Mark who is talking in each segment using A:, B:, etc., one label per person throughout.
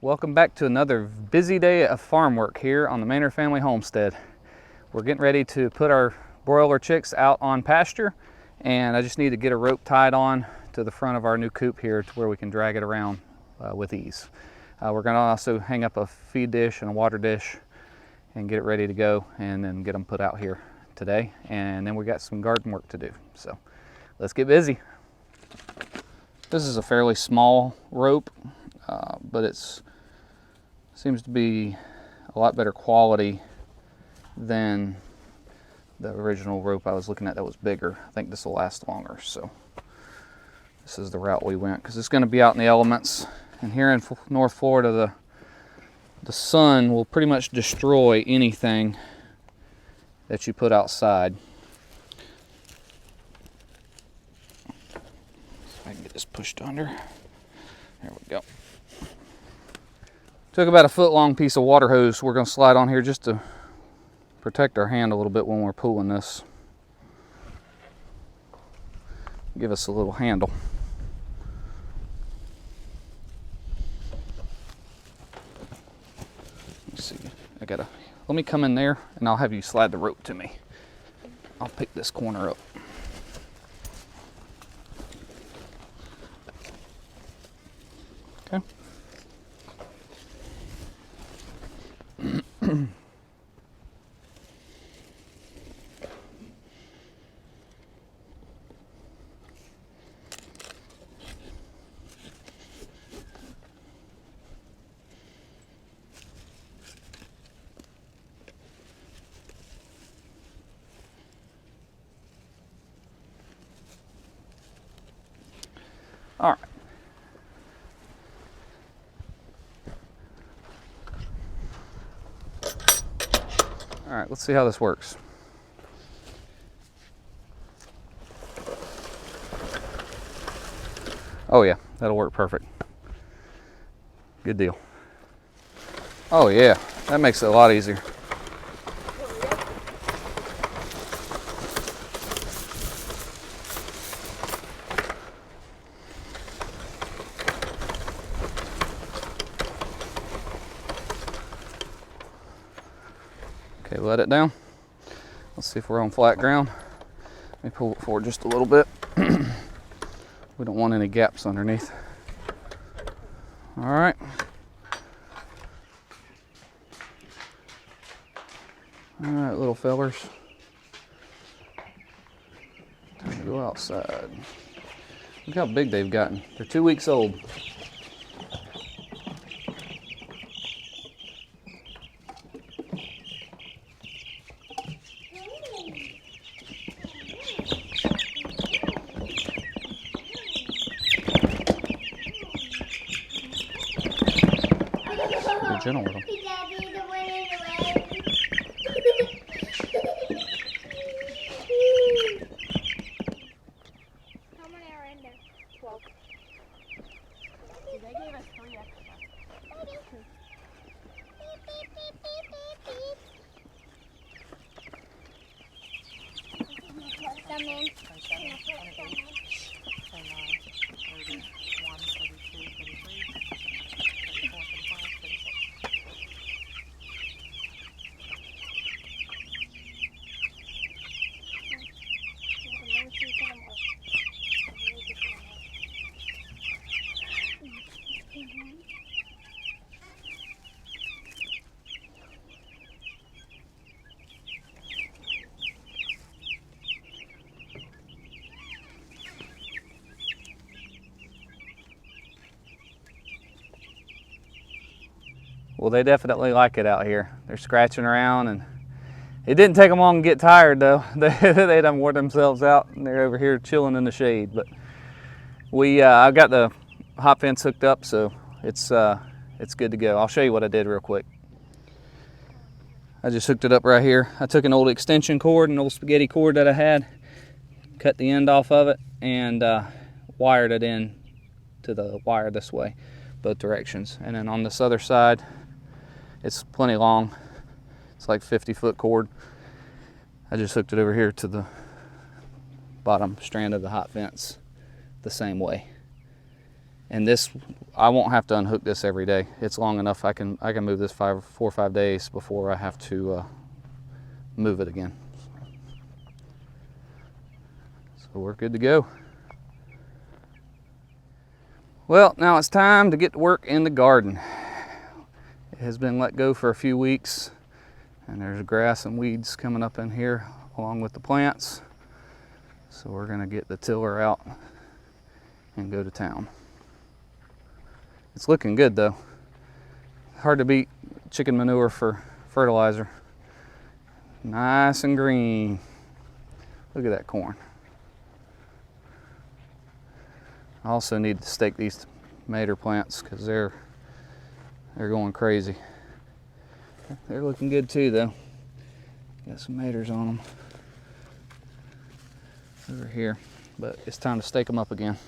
A: Welcome back to another busy day of farm work here on the Manor Family Homestead. We're getting ready to put our broiler chicks out on pasture, and I just need to get a rope tied on to the front of our new coop here to where we can drag it around with ease. We're going to also hang up a feed dish and a water dish and get it ready to go, and then get them put out here today. And then we got some garden work to do, so let's get busy. This is a fairly small rope, but it's seems to be a lot better quality than the original rope I was looking at that was bigger. I think this will last longer, so this is the route we went, because it's going to be out in the elements. And here in North Florida, the sun will pretty much destroy anything that you put outside. If I can get this pushed under. There we go. Took about a foot long piece of water hose we're going to slide on here just to protect our hand a little bit when we're pulling this. Give us a little handle. Let's see. Let me come in there and I'll have you slide the rope to me. I'll pick this corner up. Okay. All right. All right, let's see how this works. Oh yeah, that'll work perfect. Good deal. Oh yeah, that makes it a lot easier. Okay, let it down. Let's see if we're on flat ground. Let me pull it forward just a little bit. We don't want any gaps underneath. All right. All right, little fellers. Time to go outside. Look how big they've gotten. They're 2 weeks old. Be gentle with them.
B: How many are in there? 12. They gave us 3 extra. Come in. 27, 28, 29, 30, 31, 32, 33, 34, 35, 36.
A: Well, they definitely like it out here. They're scratching around, and it didn't take them long to get tired though. They done wore themselves out, and they're over here chilling in the shade. But I've got the hop fence hooked up, so it's good to go. I'll show you what I did real quick. I just hooked it up right here. I took an old extension cord, an old spaghetti cord that I had, cut the end off of it, and wired it in to the wire this way, both directions. And then on this other side, it's plenty long. It's like 50-foot cord. I just hooked it over here to the bottom strand of the hot fence the same way. And this, I won't have to unhook this every day. It's long enough. I can move this 4 or 5 days before I have to move it again. So we're good to go. Well, now it's time to get to work in the garden. It has been let go for a few weeks, and there's grass and weeds coming up in here along with the plants. So we're gonna get the tiller out and go to town. It's looking good though. Hard to beat chicken manure for fertilizer. Nice and green. Look at that corn. I also need to stake these tomato plants because they're going crazy. They're looking good too though. Got some tomatoes on them over here, but it's time to stake them up again.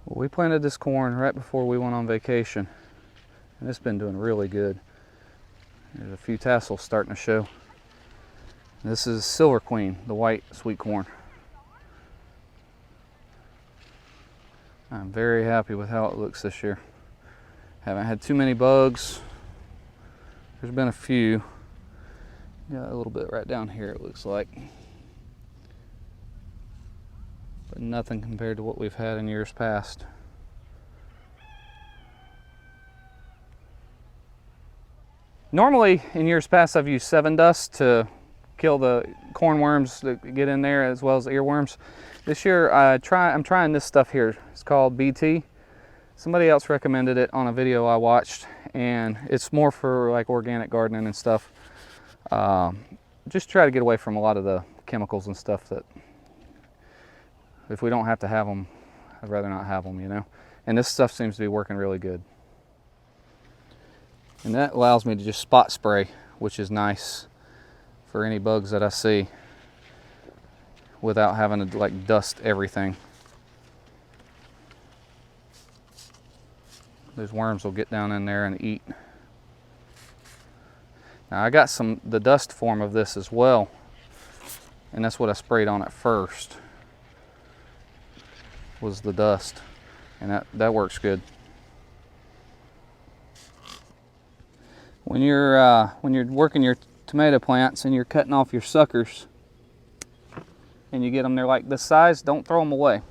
A: Well, we planted this corn right before we went on vacation, and it's been doing really good. There's a few tassels starting to show. This is Silver Queen, the white sweet corn. I'm very happy with how it looks this year. Haven't had too many bugs. There's been a few. Got a little bit right down here, it looks like. But nothing compared to what we've had in years past. Normally, in years past, I've used 7 Dust to kill the corn worms that get in there, as well as the earworms. This year, I'm trying this stuff here. It's called BT. Somebody else recommended it on a video I watched, and it's more for like organic gardening and stuff. Just try to get away from a lot of the chemicals and stuff that, if we don't have to have them, I'd rather not have them, you know. And this stuff seems to be working really good. And that allows me to just spot spray, which is nice for any bugs that I see without having to like dust everything. Those worms will get down in there and eat. Now I got the dust form of this as well, and that's what I sprayed on at first, was the dust, and that works good. When you're working your tomato plants and you're cutting off your suckers and you get them, they're like this size, don't throw them away.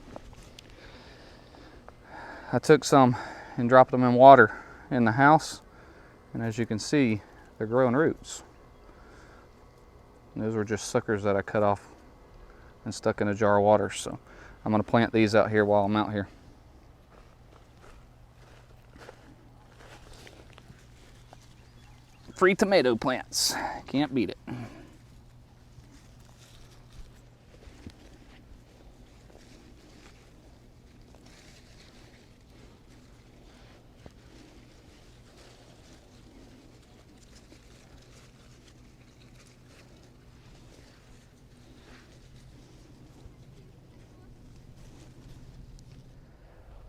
A: I took some and dropped them in water in the house, and as you can see, they're growing roots. And those were just suckers that I cut off and stuck in a jar of water. So I'm going to plant these out here while I'm out here. Free tomato plants, can't beat it.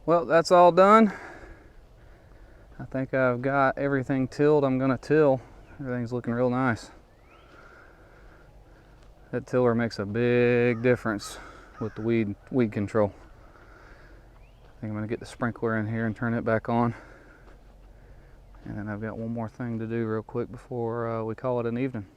A: Well, that's all done. I think I've got everything tilled I'm gonna till. Everything's looking real nice. That tiller makes a big difference with the weed control. I think I'm gonna get the sprinkler in here and turn it back on. And then I've got one more thing to do real quick before we call it an evening.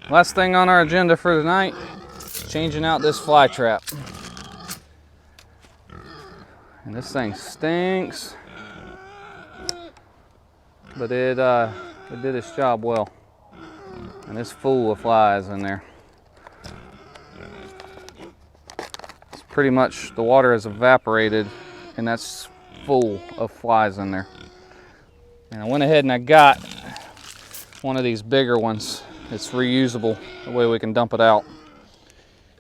A: Last thing on our agenda for tonight, changing out this fly trap. And this thing stinks, but it did its job well. And it's full of flies in there. It's pretty much, the water has evaporated and that's full of flies in there. And I went ahead and I got one of these bigger ones. It's reusable, the way we can dump it out.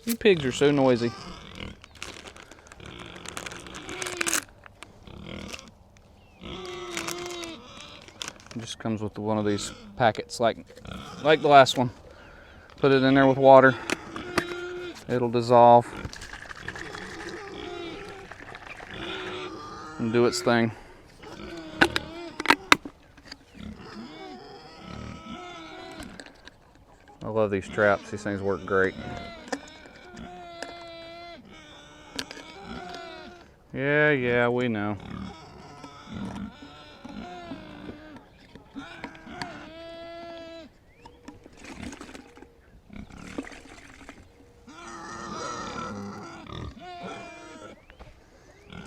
A: You pigs are so noisy. It just comes with one of these packets like the last one. Put it in there with water. It'll dissolve and do its thing. I love these traps. These things work great. Yeah, we know.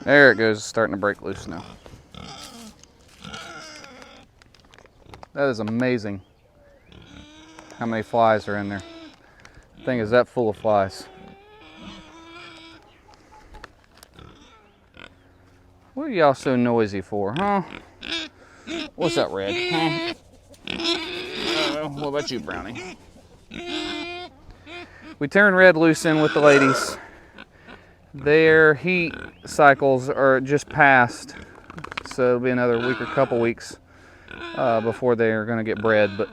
A: There it goes, it's starting to break loose now. That is amazing how many flies are in there. The thing is that full of flies. What are y'all so noisy for, huh? What's that, Red? Huh? What about you, Brownie? We turned Red loose in with the ladies. Their heat cycles are just passed, so it'll be another week or couple weeks before they're going to get bred. But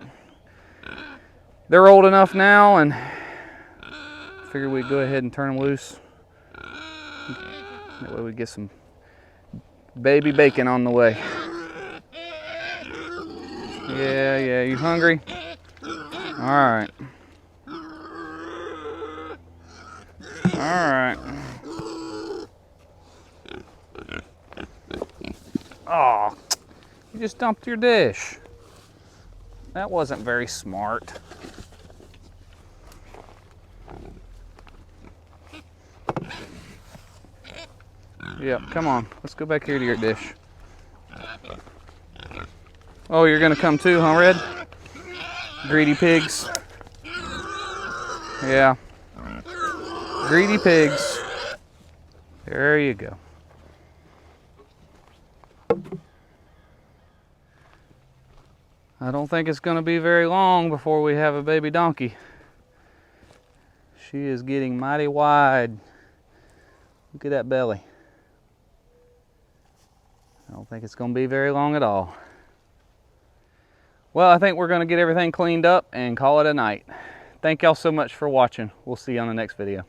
A: they're old enough now, and figured we'd go ahead and turn them loose. That way we get some baby bacon on the way. Yeah, you hungry? All right. Oh, you just dumped your dish. That wasn't very smart. Yep, come on. Let's go back here to your dish. Oh, you're gonna come too, huh, Red? Greedy pigs. Yeah. Greedy pigs. There you go. I don't think it's going to be very long before we have a baby donkey. She is getting mighty wide. Look at that belly. I don't think it's going to be very long at all. Well, I think we're going to get everything cleaned up and call it a night. Thank y'all so much for watching. We'll see you on the next video.